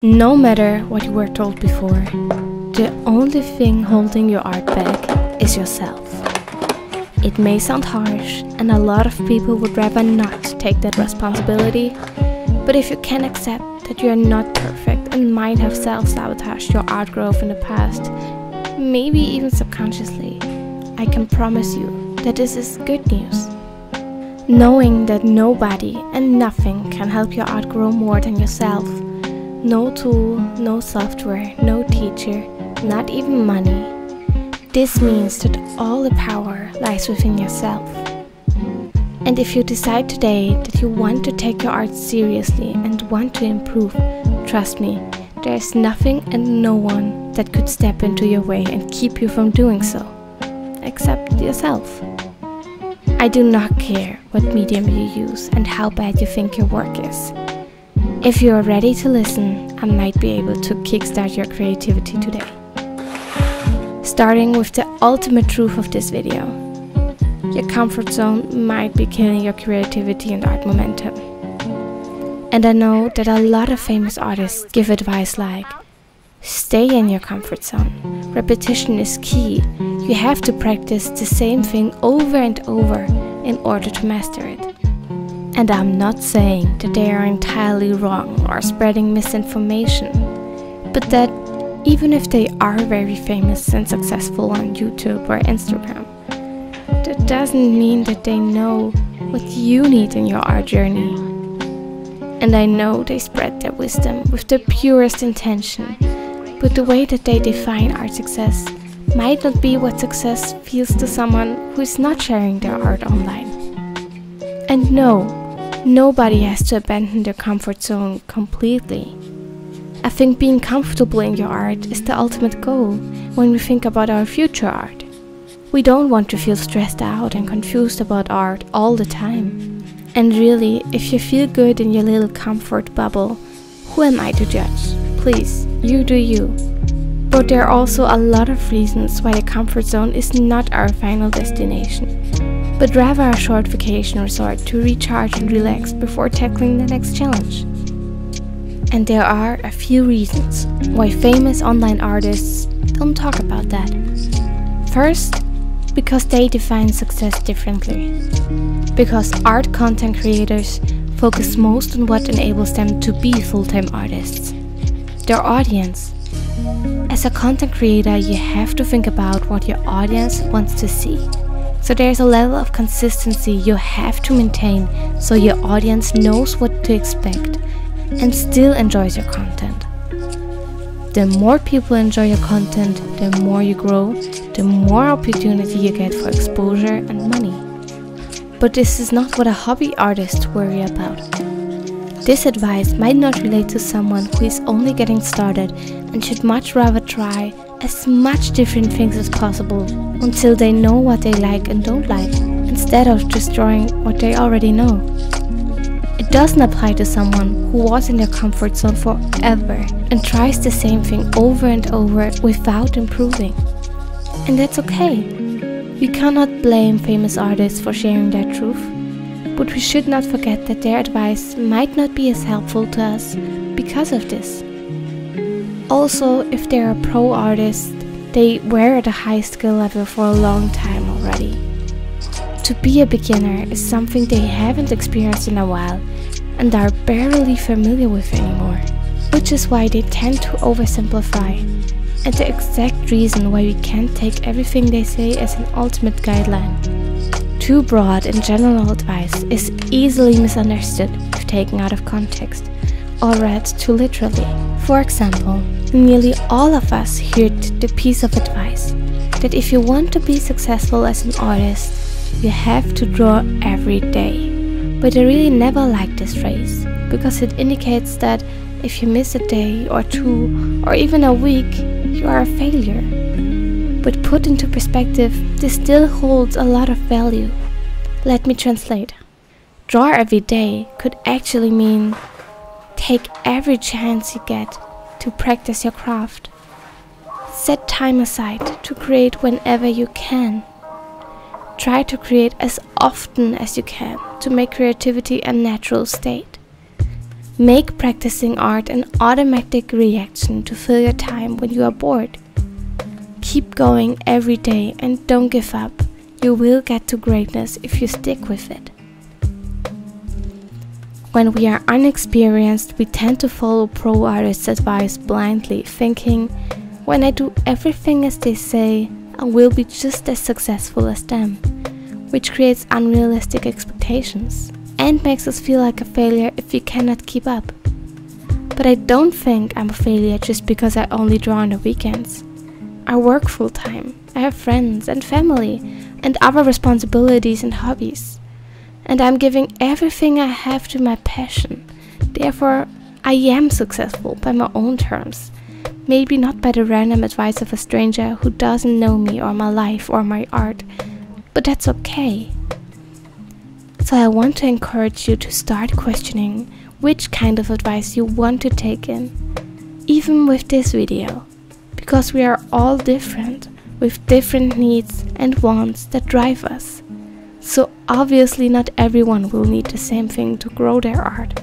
No matter what you were told before, the only thing holding your art back is yourself. It may sound harsh, and a lot of people would rather not take that responsibility, but if you can accept that you are not perfect and might have self-sabotaged your art growth in the past, maybe even subconsciously, I can promise you that this is good news. Knowing that nobody and nothing can help your art grow more than yourself. No tool, no software, no teacher, not even money. This means that all the power lies within yourself. And if you decide today that you want to take your art seriously and want to improve, trust me, there is nothing and no one that could step into your way and keep you from doing so, except yourself. I do not care what medium you use and how bad you think your work is. If you are ready to listen, I might be able to kickstart your creativity today. Starting with the ultimate truth of this video. Your comfort zone might be killing your creativity and art momentum. And I know that a lot of famous artists give advice like, stay in your comfort zone. Repetition is key. You have to practice the same thing over and over in order to master it. And I'm not saying that they are entirely wrong or spreading misinformation, but that even if they are very famous and successful on YouTube or Instagram, that doesn't mean that they know what you need in your art journey. And I know they spread their wisdom with the purest intention, but the way that they define art success might not be what success feels to someone who is not sharing their art online. And no, nobody has to abandon their comfort zone completely. I think being comfortable in your art is the ultimate goal when we think about our future art. We don't want to feel stressed out and confused about art all the time. And really, if you feel good in your little comfort bubble, who am I to judge? Please, you do you. But there are also a lot of reasons why the comfort zone is not our final destination, but rather a short vacation resort to recharge and relax before tackling the next challenge. And there are a few reasons why famous online artists don't talk about that. First, because they define success differently. Because art content creators focus most on what enables them to be full-time artists. Their audience. As a content creator, you have to think about what your audience wants to see. So there's a level of consistency you have to maintain so your audience knows what to expect and still enjoys your content. The more people enjoy your content, the more you grow, the more opportunity you get for exposure and money. But this is not what a hobby artist worry about. This advice might not relate to someone who is only getting started and should much rather try as much different things as possible until they know what they like and don't like, instead of destroying what they already know. It doesn't apply to someone who was in their comfort zone forever and tries the same thing over and over without improving. And that's okay. We cannot blame famous artists for sharing their truth, but we should not forget that their advice might not be as helpful to us because of this. Also, if they're a pro artist, they were at a high skill level for a long time already. To be a beginner is something they haven't experienced in a while and are barely familiar with anymore, which is why they tend to oversimplify, and the exact reason why we can't take everything they say as an ultimate guideline. Too broad and general advice is easily misunderstood if taken out of context or read too literally. For example, nearly all of us heard the piece of advice that if you want to be successful as an artist, you have to draw every day. But I really never liked this phrase, because it indicates that if you miss a day or two or even a week, you are a failure. But put into perspective, this still holds a lot of value. Let me translate. Draw every day could actually mean take every chance you get to practice your craft. Set time aside to create whenever you can. Try to create as often as you can to make creativity a natural state. Make practicing art an automatic reaction to fill your time when you are bored. Keep going every day and don't give up. You will get to greatness if you stick with it. When we are unexperienced, we tend to follow pro artists' advice blindly, thinking, when I do everything as they say, I will be just as successful as them, which creates unrealistic expectations and makes us feel like a failure if we cannot keep up. But I don't think I'm a failure just because I only draw on the weekends. I work full time, I have friends and family and other responsibilities and hobbies. And I'm giving everything I have to my passion. Therefore, I am successful by my own terms. Maybe not by the random advice of a stranger who doesn't know me or my life or my art, but that's okay. So I want to encourage you to start questioning which kind of advice you want to take in, even with this video, because we are all different, with different needs and wants that drive us. So obviously not everyone will need the same thing to grow their art.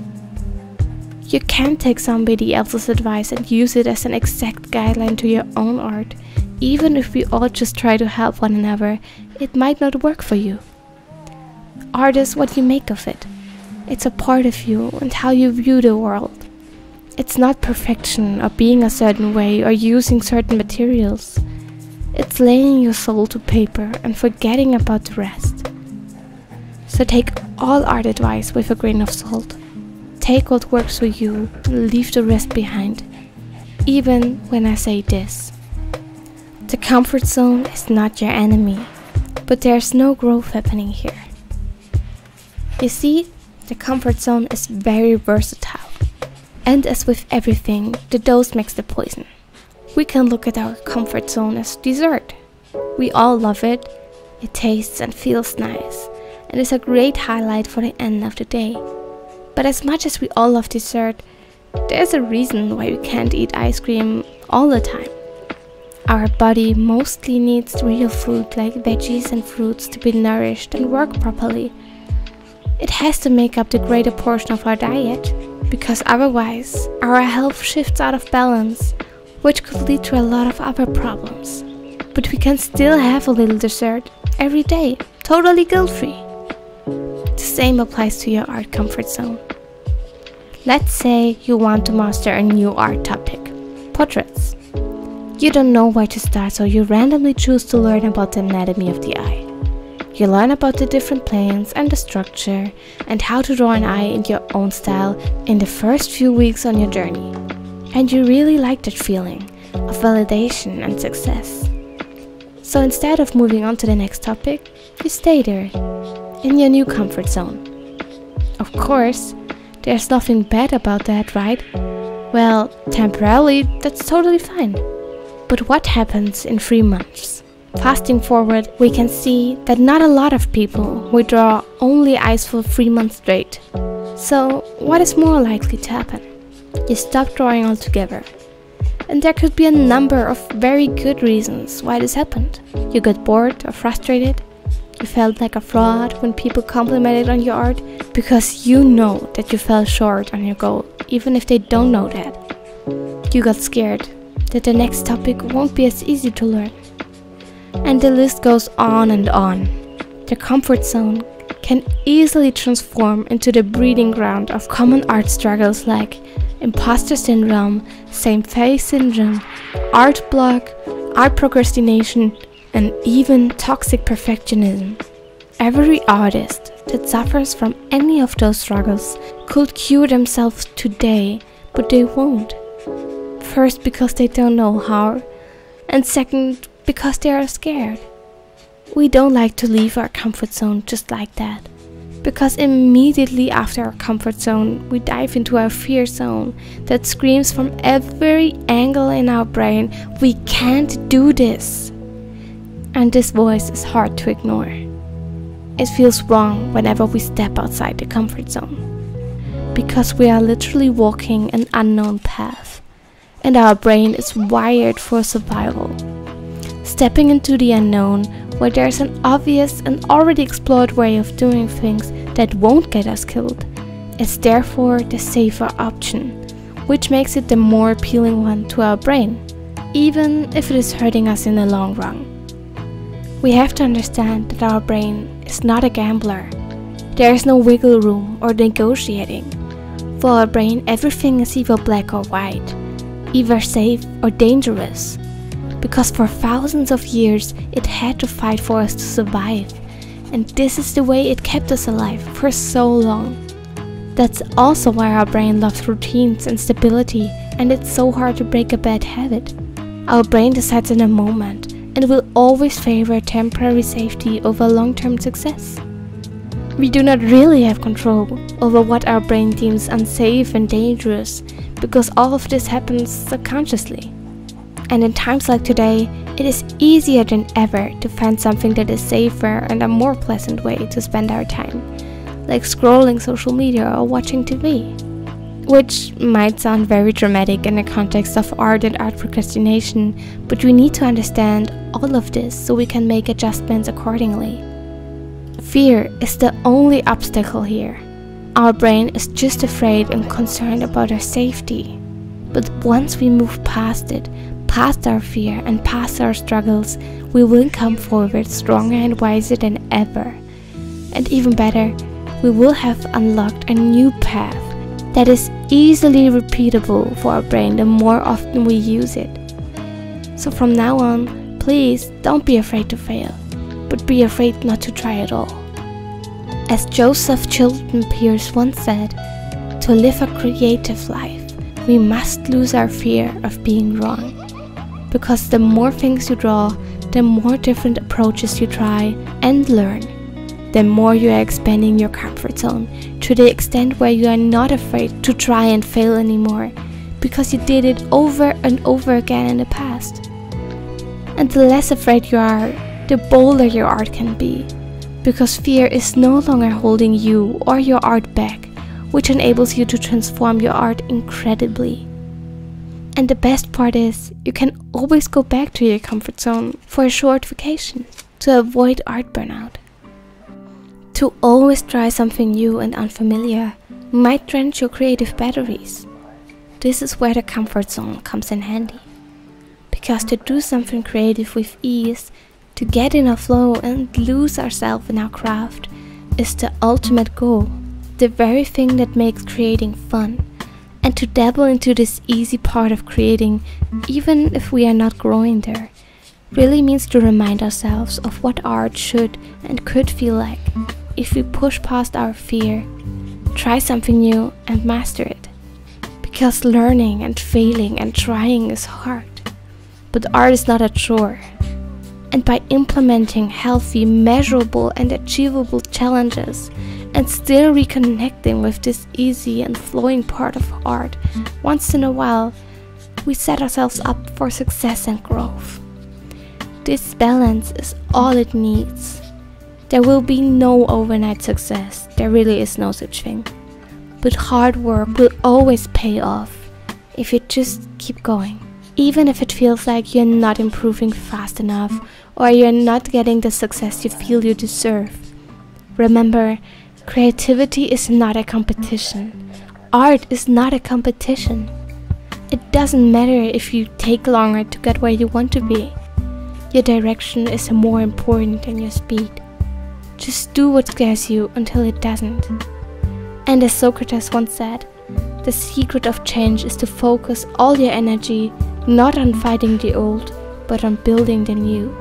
You can't take somebody else's advice and use it as an exact guideline to your own art. Even if we all just try to help one another, it might not work for you. Art is what you make of it. It's a part of you and how you view the world. It's not perfection or being a certain way or using certain materials. It's laying your soul to paper and forgetting about the rest. So take all art advice with a grain of salt. Take what works for you and leave the rest behind. Even when I say this. The comfort zone is not your enemy, but there's no growth happening here. You see, the comfort zone is very versatile. And as with everything, the dose makes the poison. We can look at our comfort zone as dessert. We all love it. It tastes and feels nice, and is a great highlight for the end of the day. But as much as we all love dessert, there's a reason why we can't eat ice cream all the time. Our body mostly needs real food like veggies and fruits to be nourished and work properly. It has to make up the greater portion of our diet, because otherwise our health shifts out of balance, which could lead to a lot of other problems. But we can still have a little dessert every day, totally guilt-free. The same applies to your art comfort zone. Let's say you want to master a new art topic, portraits. You don't know where to start, so you randomly choose to learn about the anatomy of the eye. You learn about the different planes and the structure and how to draw an eye in your own style in the first few weeks on your journey. And you really like that feeling of validation and success. So instead of moving on to the next topic, you stay there, in your new comfort zone. Of course, there's nothing bad about that, right? Well, temporarily, that's totally fine. But what happens in 3 months? Fasting forward, we can see that not a lot of people will draw only eyes for 3 months straight. So, what is more likely to happen? You stop drawing altogether. And there could be a number of very good reasons why this happened. You got bored or frustrated. You felt like a fraud when people complimented on your art because you know that you fell short on your goal, even if they don't know that. You got scared that the next topic won't be as easy to learn. And the list goes on and on. The comfort zone can easily transform into the breeding ground of common art struggles like imposter syndrome, same face syndrome, art block, art procrastination, and even toxic perfectionism. Every artist that suffers from any of those struggles could cure themselves today, but they won't. First, because they don't know how, and second, because they are scared. We don't like to leave our comfort zone just like that, because immediately after our comfort zone, we dive into our fear zone that screams from every angle in our brain, we can't do this. And this voice is hard to ignore. It feels wrong whenever we step outside the comfort zone, because we are literally walking an unknown path, and our brain is wired for survival. Stepping into the unknown, where there's an obvious and already explored way of doing things that won't get us killed, is therefore the safer option, which makes it the more appealing one to our brain, even if it is hurting us in the long run. We have to understand that our brain is not a gambler. There is no wiggle room or negotiating. For our brain, everything is either black or white, either safe or dangerous, because for thousands of years it had to fight for us to survive, and this is the way it kept us alive for so long. That's also why our brain loves routines and stability, and it's so hard to break a bad habit. Our brain decides in a moment and will always favor temporary safety over long-term success. We do not really have control over what our brain deems unsafe and dangerous, because all of this happens subconsciously. And in times like today, it is easier than ever to find something that is safer and a more pleasant way to spend our time, like scrolling social media or watching TV. Which might sound very dramatic in the context of art and art procrastination, but we need to understand all of this so we can make adjustments accordingly. Fear is the only obstacle here. Our brain is just afraid and concerned about our safety. But once we move past it, past our fear and past our struggles, we will come forward stronger and wiser than ever. And even better, we will have unlocked a new path that is easily repeatable for our brain the more often we use it. So from now on, please don't be afraid to fail, but be afraid not to try at all. As Joseph Chilton Pearce once said, to live a creative life, we must lose our fear of being wrong. Because the more things you draw, the more different approaches you try and learn, the more you are expanding your comfort zone to the extent where you are not afraid to try and fail anymore, because you did it over and over again in the past. And the less afraid you are, the bolder your art can be, because fear is no longer holding you or your art back, which enables you to transform your art incredibly. And the best part is, you can always go back to your comfort zone for a short vacation to avoid art burnout. To always try something new and unfamiliar might drench your creative batteries. This is where the comfort zone comes in handy. Because to do something creative with ease, to get in a flow and lose ourselves in our craft, is the ultimate goal, the very thing that makes creating fun. And to dabble into this easy part of creating, even if we are not growing there, really means to remind ourselves of what art should and could feel like if we push past our fear, try something new and master it. Because learning and failing and trying is hard, but art is not a chore. And by implementing healthy, measurable and achievable challenges, and still reconnecting with this easy and flowing part of art once in a while, we set ourselves up for success and growth. This balance is all it needs. There will be no overnight success, there really is no such thing. But hard work will always pay off if you just keep going. Even if it feels like you're not improving fast enough or you're not getting the success you feel you deserve. Remember, creativity is not a competition. Art is not a competition. It doesn't matter if you take longer to get where you want to be. Your direction is more important than your speed. Just do what scares you until it doesn't. And as Socrates once said, the secret of change is to focus all your energy not on fighting the old, but on building the new.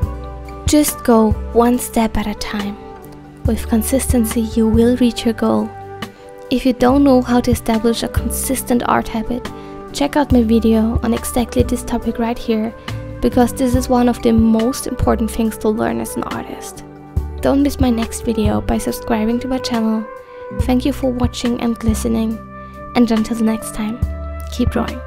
Just go one step at a time. With consistency, you will reach your goal. If you don't know how to establish a consistent art habit, check out my video on exactly this topic right here, because this is one of the most important things to learn as an artist. Don't miss my next video by subscribing to my channel. Thank you for watching and listening, and until next time, keep drawing.